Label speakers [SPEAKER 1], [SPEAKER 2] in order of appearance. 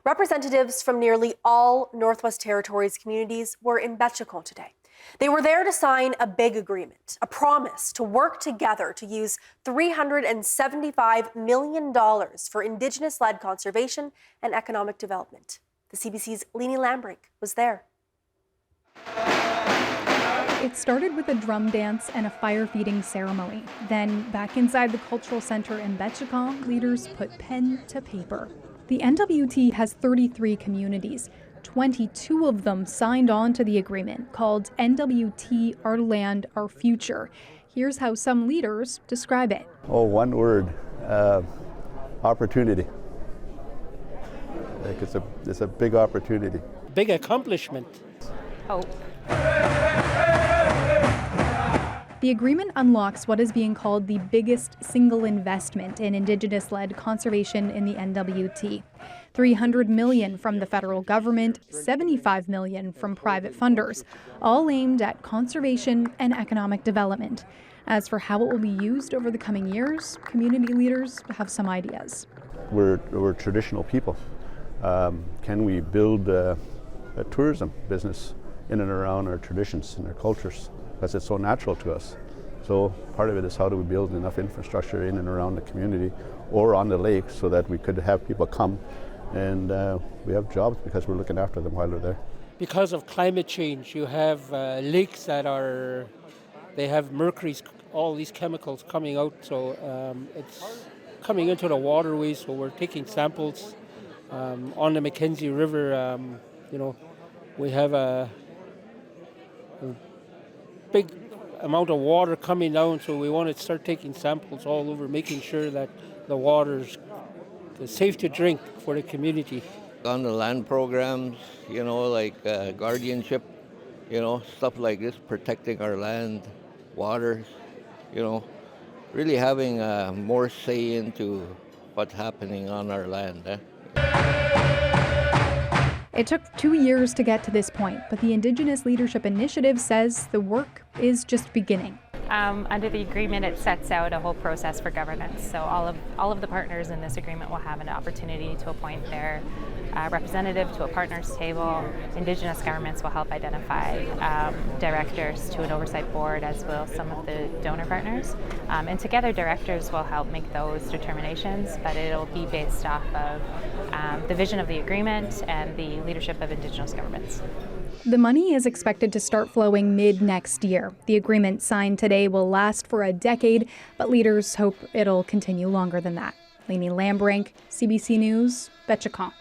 [SPEAKER 1] Representatives from nearly all Northwest Territories communities were in Betchicon today. They were there to sign a big agreement, a promise to work together to use $375 million for Indigenous-led conservation and economic development. The CBC's Leanie Lambrink was there.
[SPEAKER 2] It started with a drum dance and a fire-feeding ceremony. Then, back inside the cultural center in Betchicon, leaders put pen to paper. The N.W.T. has 33 communities. 22 of them signed on to the agreement called N.W.T. Our Land, Our Future. Here's how some leaders describe it.
[SPEAKER 3] Oh, one word, opportunity. Like it's a big opportunity.
[SPEAKER 4] Big accomplishment.
[SPEAKER 2] Hope. The agreement unlocks what is being called the biggest single investment in Indigenous-led conservation in the N.W.T. $300 million from the federal government, $75 million from private funders, all aimed at conservation and economic development. As for how it will be used over the coming years, community leaders have some ideas.
[SPEAKER 3] We're traditional people. Can we build a tourism business in and around our traditions and our cultures? Because it's so natural to us. So part of it is how do we build enough infrastructure in and around the community or on the lake so that we could have people come and we have jobs because we're looking after them while they're there.
[SPEAKER 4] Because of climate change, you have lakes that they have mercury, all these chemicals coming out, so it's coming into the waterways, so we're taking samples. On the Mackenzie River, we have a big amount of water coming down, so we want to start taking samples all over, making sure that the water's safe to drink for the community.
[SPEAKER 5] On the land programs, like guardianship, stuff like this, protecting our land, waters, really having more say into what's happening on our land.
[SPEAKER 2] It took 2 years to get to this point, but the Indigenous Leadership Initiative says the work is just beginning.
[SPEAKER 6] Under the agreement, it sets out a whole process for governance. So all of the partners in this agreement will have an opportunity to appoint their representative to a partners table. Indigenous governments will help identify directors to an oversight board, as will some of the donor partners. And together, directors will help make those determinations, but it'll be based off of the vision of the agreement and the leadership of Indigenous governments.
[SPEAKER 2] The money is expected to start flowing mid-next year. The agreement signed today will last for a decade, but leaders hope it'll continue longer than that. Leanie Lambrink, CBC News, Betchicon.